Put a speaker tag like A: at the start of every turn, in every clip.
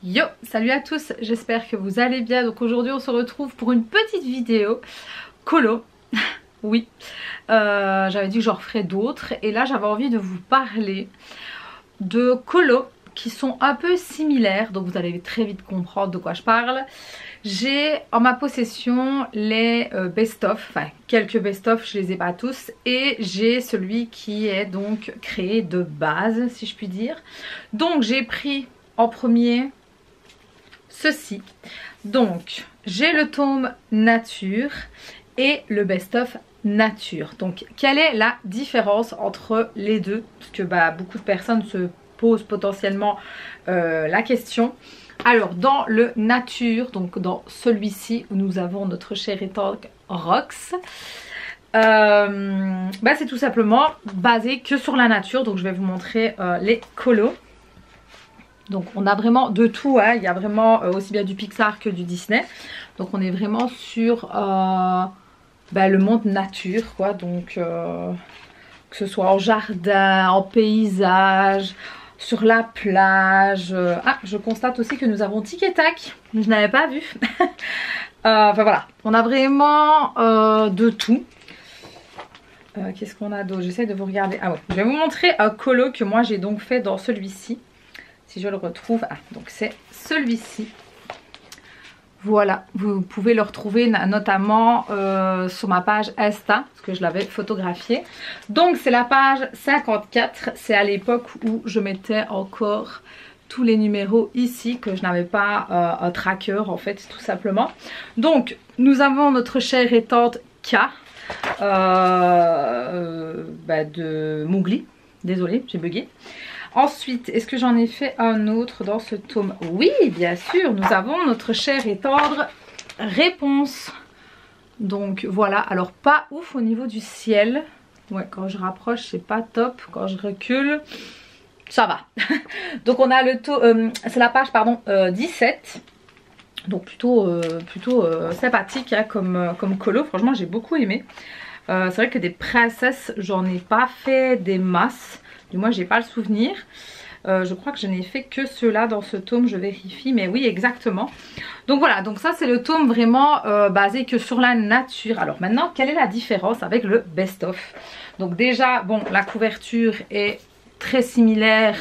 A: Yo, salut à tous, j'espère que vous allez bien. Donc aujourd'hui on se retrouve pour une petite vidéo colo. Oui, j'avais dit que j'en referais d'autres et là j'avais envie de vous parler de colos qui sont un peu similaires, donc vous allez très vite comprendre de quoi je parle. J'ai en ma possession les best-of, enfin quelques best-of, je les ai pas tous, et j'ai celui qui est donc créé de base si je puis dire. Donc j'ai pris en premier ceci. Donc j'ai le tome nature et le best-of nature. Donc quelle est la différence entre les deux? Parce que beaucoup de personnes se posent potentiellement la question. Alors dans le nature, donc dans celui-ci où nous avons notre cher et tendre Rox, c'est tout simplement basé que sur la nature. Donc je vais vous montrer les colos. Donc on a vraiment de tout, hein. Il y a vraiment aussi bien du Pixar que du Disney. Donc on est vraiment sur le monde nature quoi. Donc que ce soit en jardin, en paysage, sur la plage. Ah, je constate aussi que nous avons Tic et Tac, je n'avais pas vu. Enfin voilà, on a vraiment de tout. Qu'est-ce qu'on a d'autre? J'essaie de vous regarder. Ah ouais, je vais vous montrer un colo que moi j'ai donc fait dans celui-ci. Si je le retrouve, ah donc c'est celui-ci. Voilà, vous pouvez le retrouver notamment sur ma page Insta, parce que je l'avais photographié. Donc c'est la page 54, c'est à l'époque où je mettais encore tous les numéros ici, que je n'avais pas un tracker en fait, tout simplement. Donc nous avons notre chère et tante K de Mowgli, désolée j'ai bugué. Ensuite, est-ce que j'en ai fait un autre dans ce tome? Oui, bien sûr, nous avons notre chère et tendre Réponse. Donc voilà, alors pas ouf au niveau du ciel. Ouais, quand je rapproche, c'est pas top. Quand je recule, ça va. Donc on a le c'est la page, pardon, 17. Donc plutôt sympathique hein, comme colo. Franchement, j'ai beaucoup aimé. C'est vrai que des princesses, j'en ai pas fait des masses. Du moins j'ai pas le souvenir. Je crois que je n'ai fait que ceux-là dans ce tome, je vérifie, mais oui exactement. Donc voilà, donc ça c'est le tome vraiment basé que sur la nature. Alors maintenant, quelle est la différence avec le best-of? Donc déjà, bon, la couverture est très similaire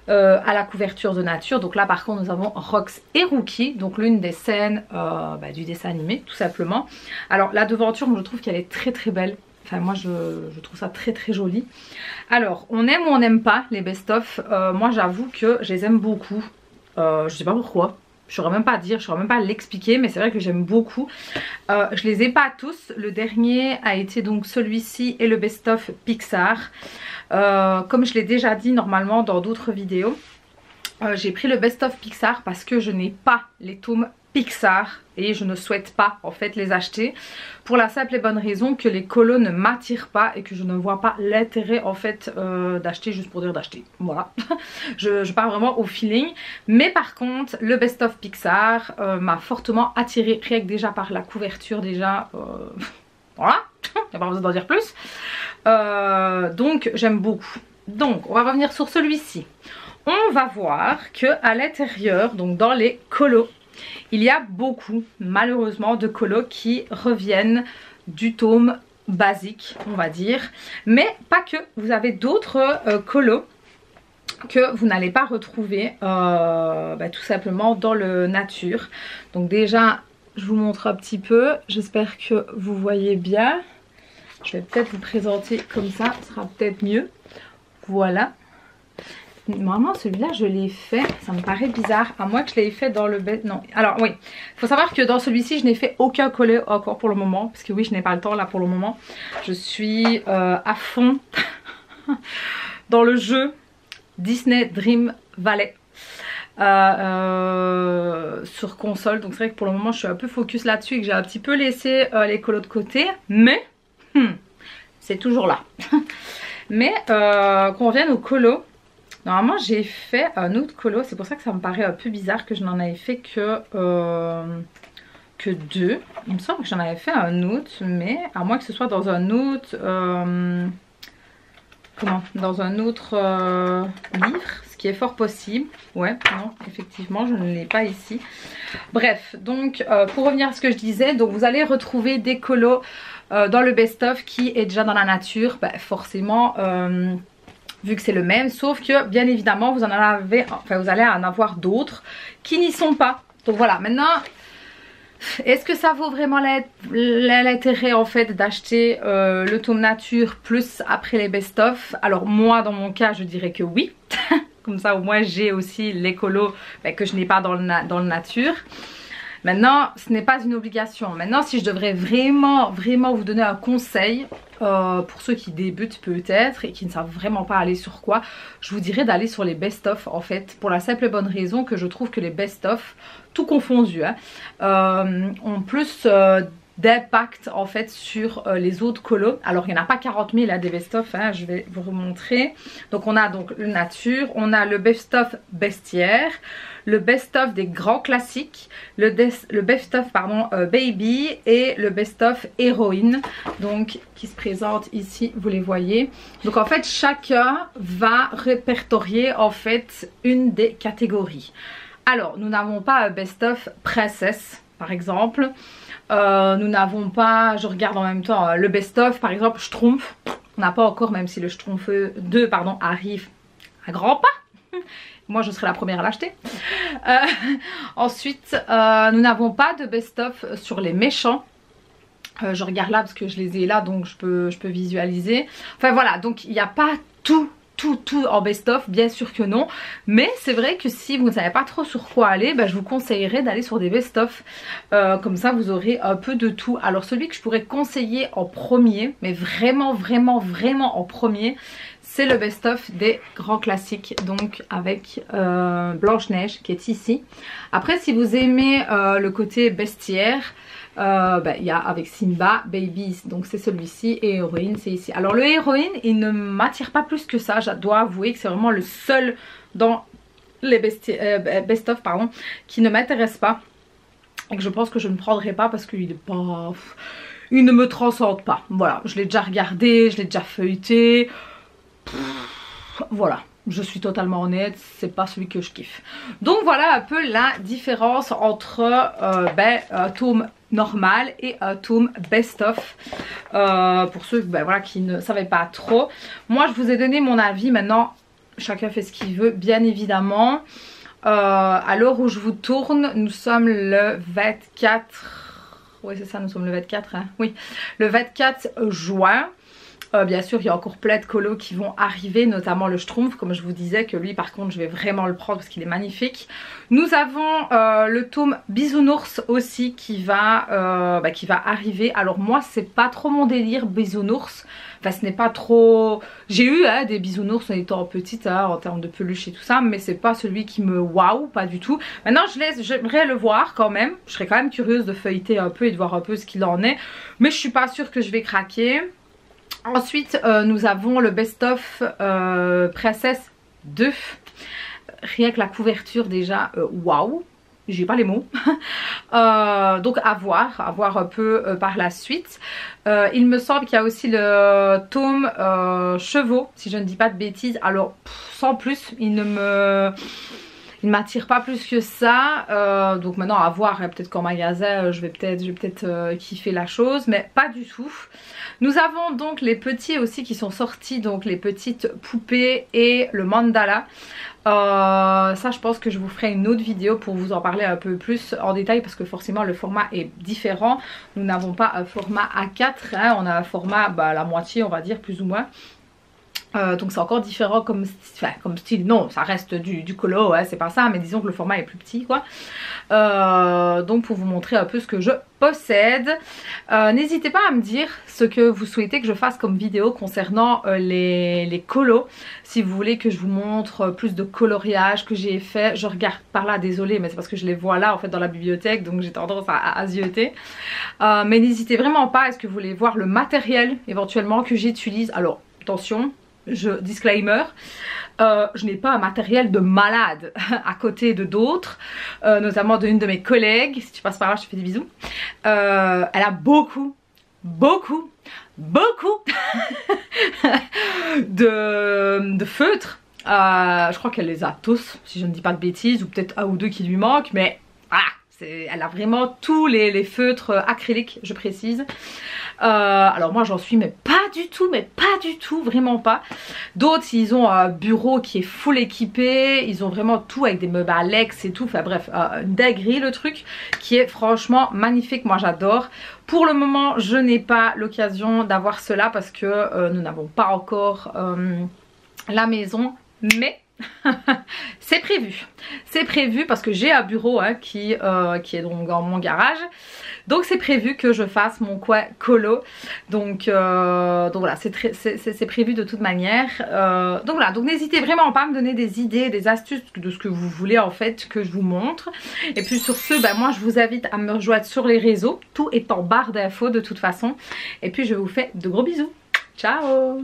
A: à la couverture de nature. Donc là par contre nous avons Rox et Rookie, donc l'une des scènes du dessin animé tout simplement. Alors la devanture, je trouve qu'elle est très très belle. Enfin moi je trouve ça très très joli. Alors on aime ou on n'aime pas les best-of. Moi j'avoue que je les aime beaucoup. Je sais pas pourquoi. Je saurais même pas dire, je saurais même pas l'expliquer, mais c'est vrai que j'aime beaucoup. Je les ai pas tous. Le dernier a été donc celui-ci et le best-of Pixar. Comme je l'ai déjà dit normalement dans d'autres vidéos, j'ai pris le best-of Pixar parce que je n'ai pas les tomes Pixar et je ne souhaite pas en fait les acheter pour la simple et bonne raison que les colos ne m'attirent pas et que je ne vois pas l'intérêt en fait d'acheter juste pour dire d'acheter. Voilà, je pars vraiment au feeling. Mais par contre le best of Pixar m'a fortement attiré rien que déjà par la couverture déjà. Voilà, il n'y a pas besoin d'en dire plus. Donc j'aime beaucoup. Donc on va revenir sur celui-ci. On va voir que à l'intérieur, donc dans les colos, il y a beaucoup malheureusement de colos qui reviennent du tome basique on va dire. Mais pas que, vous avez d'autres colos que vous n'allez pas retrouver tout simplement dans le nature. Donc déjà je vous montre un petit peu, j'espère que vous voyez bien. Je vais peut-être vous présenter comme ça, ce sera peut-être mieux. Voilà. Normalement celui-là je l'ai fait, ça me paraît bizarre, à moins que je l'ai fait dans le best. Non, alors oui, il faut savoir que dans celui-ci je n'ai fait aucun collet encore pour le moment. Parce que oui, je n'ai pas le temps là pour le moment. Je suis à fond dans le jeu Disney Dream Valley sur console. Donc c'est vrai que pour le moment je suis un peu focus là-dessus et que j'ai un petit peu laissé les colos de côté. Mais c'est toujours là. Mais qu'on revienne aux colos. Normalement j'ai fait un autre colo, c'est pour ça que ça me paraît un peu bizarre que je n'en avais fait que deux. Il me semble que j'en avais fait un autre, mais à moins que ce soit dans un autre dans un autre livre, ce qui est fort possible. Ouais, non, effectivement, je ne l'ai pas ici. Bref, donc pour revenir à ce que je disais, donc vous allez retrouver des colos dans le best-of qui est déjà dans la nature, bah, forcément. Vu que c'est le même, sauf que bien évidemment vous allez en avoir d'autres qui n'y sont pas. Donc voilà, maintenant, est-ce que ça vaut vraiment l'intérêt en fait d'acheter le tome nature plus après les best-of? Alors moi dans mon cas je dirais que oui. Comme ça au moins j'ai aussi l'écolo que je n'ai pas dans le nature. Maintenant, ce n'est pas une obligation. Maintenant, si je devrais vraiment vous donner un conseil, pour ceux qui débutent peut-être et qui ne savent vraiment pas aller sur quoi, je vous dirais d'aller sur les best-of en fait, pour la simple et bonne raison que je trouve que les best-of, tout confondu, ont plus d'impact en fait sur les autres colos. Alors il n'y en a pas 40 000 des best-of, je vais vous remontrer. Donc on a donc le nature, on a le best-of bestiaire, le best-of des grands classiques, le best-of baby et le best-of héroïne, donc qui se présente ici, vous les voyez. Donc en fait chacun va répertorier en fait une des catégories. Alors nous n'avons pas un best-of princesse par exemple. Nous n'avons pas, je regarde en même temps, le best-of par exemple Schtroumpf. On n'a pas encore, même si le Schtroumpf 2 arrive à grands pas. Moi je serai la première à l'acheter. Ensuite nous n'avons pas de best-of sur les méchants. Je regarde là parce que je les ai là, donc je peux visualiser. Enfin voilà, donc il n'y a pas tout en best-of, bien sûr que non, mais c'est vrai que si vous ne savez pas trop sur quoi aller, je vous conseillerais d'aller sur des best-of, comme ça vous aurez un peu de tout. Alors celui que je pourrais conseiller en premier, mais vraiment en premier, c'est le best-of des grands classiques, donc avec Blanche-Neige qui est ici. Après si vous aimez le côté bestiaire, il y a avec Simba, Baby, donc c'est celui-ci, et Héroïne c'est ici. Alors le Héroïne il ne m'attire pas plus que ça, je dois avouer que c'est vraiment le seul dans les best-of qui ne m'intéresse pas et que je pense que je ne prendrai pas parce qu'il est pas... il ne me transcende pas. Voilà, je l'ai déjà regardé, je l'ai déjà feuilleté, voilà. Je suis totalement honnête, c'est pas celui que je kiffe. Donc voilà un peu la différence entre un tome normal et un tome best-of. Pour ceux qui ne savaient pas trop. Moi je vous ai donné mon avis, maintenant chacun fait ce qu'il veut bien évidemment. À l'heure où je vous tourne, nous sommes le 24... Oui c'est ça, nous sommes le 24, oui, le 24 juin. Bien sûr il y a encore plein de colos qui vont arriver, notamment le Schtroumpf, comme je vous disais, que lui par contre je vais vraiment le prendre parce qu'il est magnifique. Nous avons le tome Bisounours aussi qui va arriver. Alors moi c'est pas trop mon délire bisounours, enfin ce n'est pas trop... J'ai eu des bisounours en étant petite en termes de peluche et tout ça, mais c'est pas celui qui me waouh, pas du tout. Maintenant j'aimerais le voir quand même, je serais quand même curieuse de feuilleter un peu et de voir un peu ce qu'il en est, mais je suis pas sûre que je vais craquer. Ensuite nous avons le best-of Princesse 2. Rien que la couverture déjà, waouh, j'ai pas les mots. Donc à voir un peu par la suite. Il me semble qu'il y a aussi le tome Chevaux, si je ne dis pas de bêtises. Alors sans plus, il ne m'attire pas plus que ça. Donc maintenant à voir, peut-être qu'en magasin je vais peut-être kiffer la chose, mais pas du tout. Nous avons donc les petits aussi qui sont sortis, donc les petites poupées et le mandala. Ça je pense que je vous ferai une autre vidéo pour vous en parler un peu plus en détail, parce que forcément le format est différent. Nous n'avons pas un format A4, on a un format la moitié on va dire, plus ou moins. Donc c'est encore différent comme style, non ça reste du colo, c'est pas ça, mais disons que le format est plus petit quoi. Donc pour vous montrer un peu ce que je possède, n'hésitez pas à me dire ce que vous souhaitez que je fasse comme vidéo concernant les colos. Si vous voulez que je vous montre plus de coloriage que j'ai fait, je regarde par là, désolée, mais c'est parce que je les vois là en fait dans la bibliothèque, donc j'ai tendance à zioter. Mais n'hésitez vraiment pas, est-ce que vous voulez voir le matériel éventuellement que j'utilise. Alors attention, disclaimer, je n'ai pas un matériel de malade à côté de d'autres, notamment d'une de mes collègues. Si tu passes par là je te fais des bisous. Elle a beaucoup beaucoup de feutres. Je crois qu'elle les a tous, si je ne dis pas de bêtises, ou peut-être un ou deux qui lui manquent, mais voilà, elle a vraiment tous les feutres acryliques, je précise. Alors moi j'en suis mais pas du tout, vraiment pas. D'autres ils ont un bureau qui est full équipé, ils ont vraiment tout avec des meubles Alex et tout, enfin bref, une dinguerie le truc qui est franchement magnifique, moi j'adore. Pour le moment je n'ai pas l'occasion d'avoir cela parce que nous n'avons pas encore la maison, mais c'est prévu parce que j'ai un bureau hein, qui est donc dans mon garage, donc c'est prévu que je fasse mon coin colo, donc voilà, c'est prévu de toute manière, donc voilà, donc n'hésitez vraiment pas à me donner des idées, des astuces de ce que vous voulez en fait que je vous montre. Et puis sur ce, ben, moi je vous invite à me rejoindre sur les réseaux, tout est en barre d'infos de toute façon, et puis je vous fais de gros bisous, ciao.